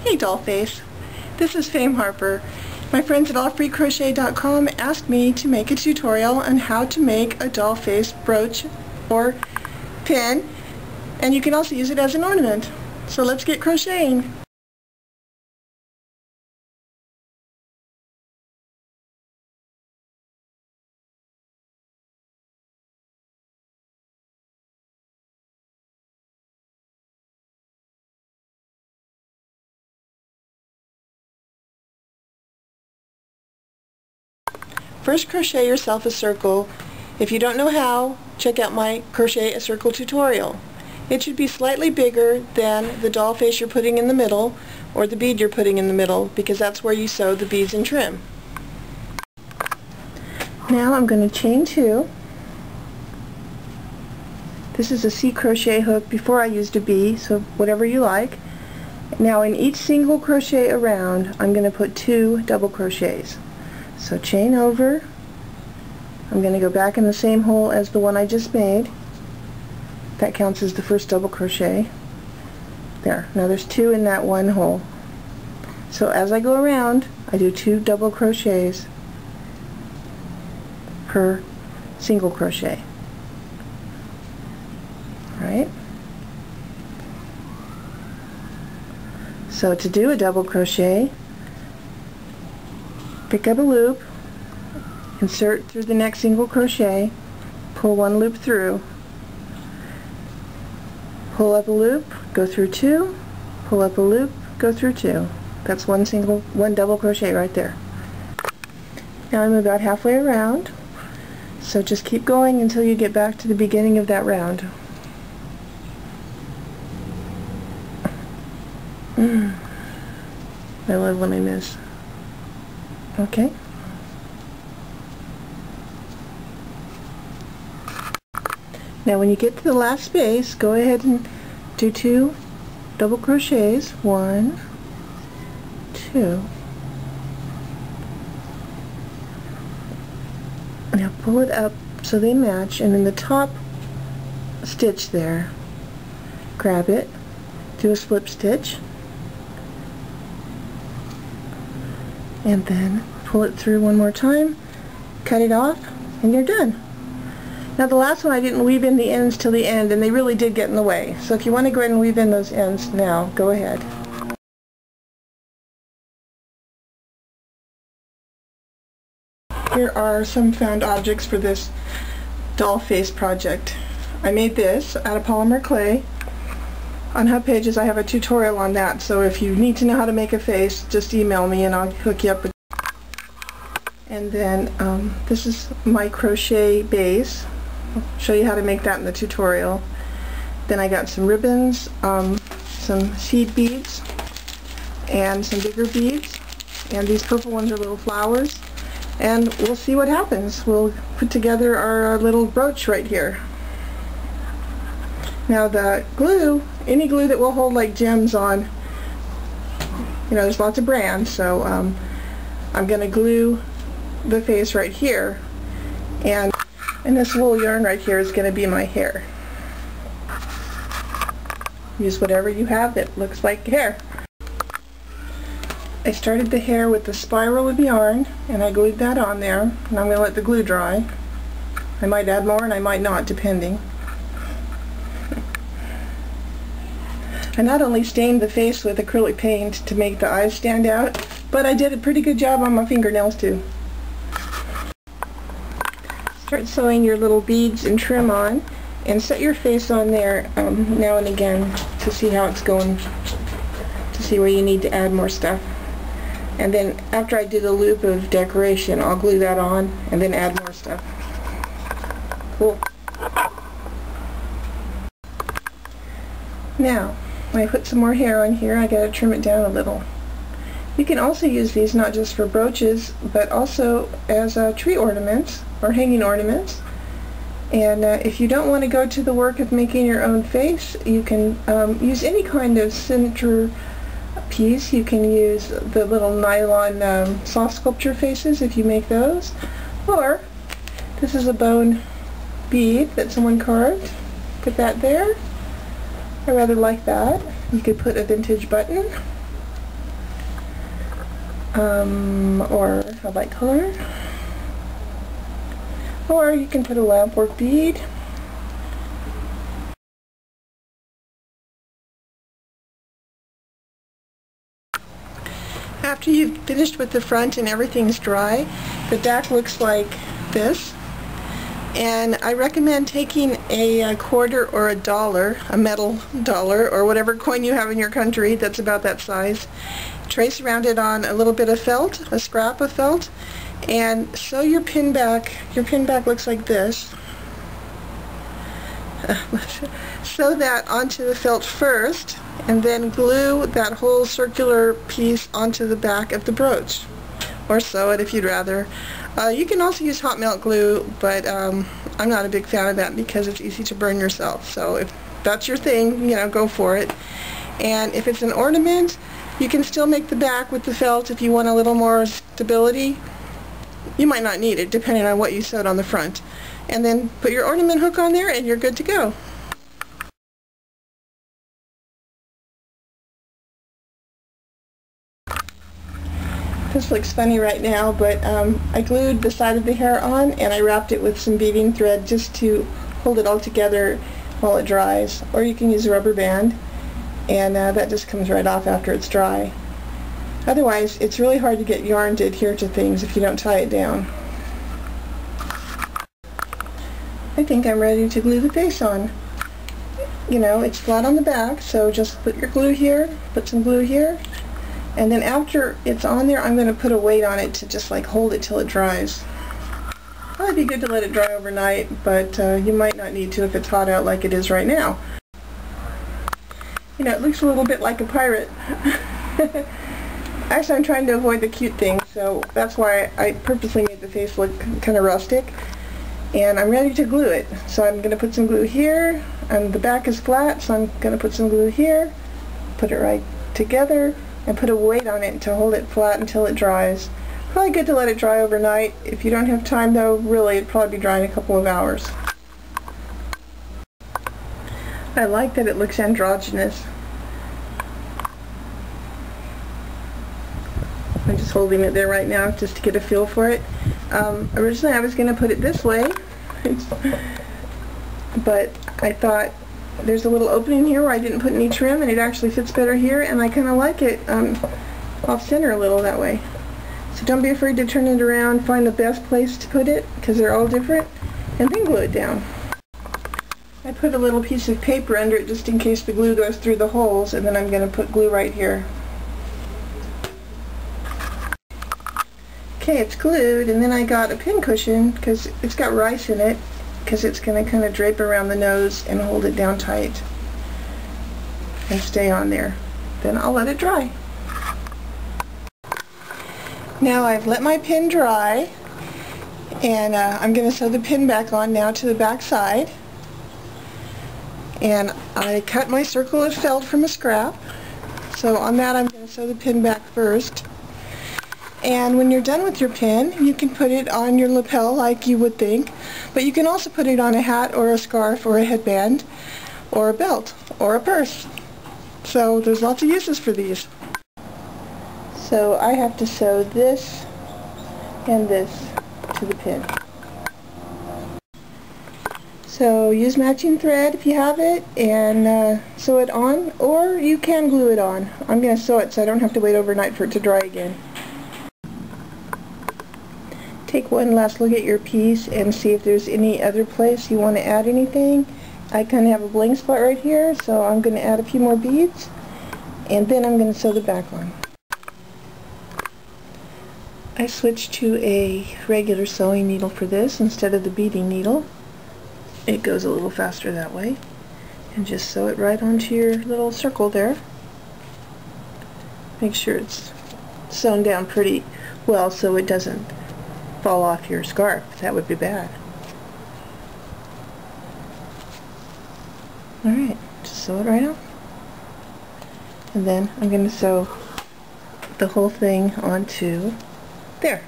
Hey Dollface, this is Fame Harper. My friends at allfreecrochet.com asked me to make a tutorial on how to make a Dollface brooch or pin, and you can also use it as an ornament. So let's get crocheting. First, crochet yourself a circle. If you don't know how, check out my Crochet a Circle tutorial. It should be slightly bigger than the doll face you're putting in the middle or the bead you're putting in the middle, because that's where you sew the beads and trim. Now I'm going to chain 2. This is a C crochet hook. Before I used a B, so whatever you like. Now in each single crochet around, I'm going to put 2 double crochets. So chain over, I'm going to go back in the same hole as the one I just made. That counts as the first double crochet. There, now there's 2 in that one hole. So as I go around, I do 2 double crochets per single crochet. Right? So to do a double crochet, pick up a loop, insert through the next single crochet, pull 1 loop through, pull up a loop, go through 2, pull up a loop, go through 2. That's one double crochet right there. Now I'm about halfway around, so just keep going until you get back to the beginning of that round. I love when I miss. Okay. Now when you get to the last space, go ahead and do 2 double crochets. 1, 2. Now pull it up so they match, and in the top stitch there, grab it, do a slip stitch, and then pull it through one more time, cut it off, and you're done. Now the last one I didn't weave in the ends till the end, and they really did get in the way. So if you want to go ahead and weave in those ends now, go ahead. Here are some found objects for this doll face project. I made this out of polymer clay. On Hub Pages I have a tutorial on that, so if you need to know how to make a face, just email me and I'll hook you up with. And then this is my crochet base. I'll show you how to make that in the tutorial. Then I got some ribbons, some seed beads, and some bigger beads. And these purple ones are little flowers. And we'll see what happens. We'll put together our little brooch right here. Now the glue, any glue that will hold like gems on, you know, there's lots of brands, so I'm going to glue the face right here, and this wool yarn right here is going to be my hair. Use whatever you have that looks like hair. I started the hair with the spiral of yarn, and I glued that on there, and I'm going to let the glue dry. I might add more and I might not, depending. I not only stained the face with acrylic paint to make the eyes stand out, but I did a pretty good job on my fingernails too. Start sewing your little beads and trim on, and set your face on there now and again to see how it's going, to see where you need to add more stuff. And then after I do the loop of decoration, I'll glue that on and then add more stuff. Cool. Now, when I put some more hair on here, I gotta trim it down a little. You can also use these not just for brooches, but also as tree ornaments or hanging ornaments. And if you don't want to go to the work of making your own face, you can use any kind of center piece. You can use the little nylon soft sculpture faces if you make those. Or, this is a bone bead that someone carved. Put that there. I rather like that. You could put a vintage button or a light color, or you can put a lampwork bead. After you've finished with the front and everything's dry, the back looks like this. And I recommend taking a quarter or a dollar, a metal dollar, or whatever coin you have in your country that's about that size. Trace around it on a little bit of felt, a scrap of felt, and sew your pin back. Your pin back looks like this. Sew that onto the felt first, and then glue that whole circular piece onto the back of the brooch. Or sew it if you'd rather. You can also use hot melt glue, but I'm not a big fan of that because it's easy to burn yourself. So if that's your thing, you know, go for it. And if it's an ornament, you can still make the back with the felt if you want a little more stability. You might not need it, depending on what you sewed on the front. And then put your ornament hook on there and you're good to go. This looks funny right now, but I glued the side of the hair on and I wrapped it with some beading thread just to hold it all together while it dries. Or you can use a rubber band, and that just comes right off after it's dry. Otherwise, it's really hard to get yarn to adhere to things if you don't tie it down. I think I'm ready to glue the face on. You know, it's flat on the back, so just put your glue here, put some glue here, and then after it's on there, I'm going to put a weight on it to just like hold it till it dries. Probably be good to let it dry overnight, but you might not need to if it's hot out like it is right now. You know, it looks a little bit like a pirate. Actually, I'm trying to avoid the cute things, so that's why I purposely made the face look kind of rustic. And I'm ready to glue it. So I'm going to put some glue here, and the back is flat, so I'm going to put some glue here, put it right together, and put a weight on it to hold it flat until it dries. Probably good to let it dry overnight. If you don't have time though, really, it'd probably be dry in a couple of hours. I like that it looks androgynous. I'm just holding it there right now just to get a feel for it. Originally I was going to put it this way, but I thought there's a little opening here where I didn't put any trim, and it actually fits better here, and I kind of like it off center a little that way. So don't be afraid to turn it around, find the best place to put it, because they're all different, and then glue it down. I put a little piece of paper under it just in case the glue goes through the holes, and then I'm going to put glue right here. Okay, it's glued, and then I got a pin cushion because it's got rice in it, because it's going to kind of drape around the nose and hold it down tight and stay on there. Then I'll let it dry. Now I've let my pin dry, and I'm going to sew the pin back on now to the back side. And I cut my circle of felt from a scrap, so on that I'm going to sew the pin back first. And when you're done with your pin, you can put it on your lapel like you would think, but you can also put it on a hat or a scarf or a headband or a belt or a purse. So there's lots of uses for these. So I have to sew this and this to the pin. So use matching thread if you have it, and sew it on, or you can glue it on. I'm going to sew it so I don't have to wait overnight for it to dry again. Take one last look at your piece and see if there's any other place you want to add anything. I kind of have a blank spot right here, so I'm going to add a few more beads, and then I'm going to sew the back on. I switched to a regular sewing needle for this instead of the beading needle. It goes a little faster that way. And just sew it right onto your little circle there. Make sure it's sewn down pretty well so it doesn't fall off your scarf. That would be bad. Alright, just sew it right on. And then I'm going to sew the whole thing onto there.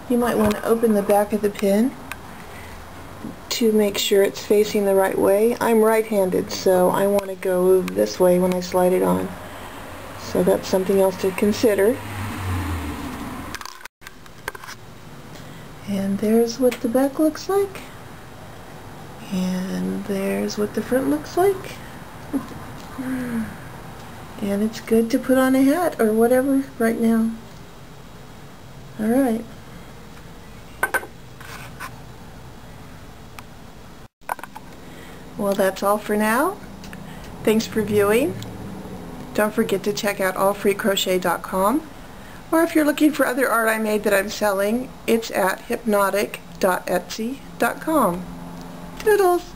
You might want to open the back of the pin to make sure it's facing the right way. I'm right-handed, so I want to go this way when I slide it on. So that's something else to consider. And there's what the back looks like. And there's what the front looks like. And it's good to put on a hat or whatever right now. Alright. Well, that's all for now. Thanks for viewing. Don't forget to check out allfreecrochet.com, or if you're looking for other art I made that I'm selling, it's at hypnotic.etsy.com. Toodles!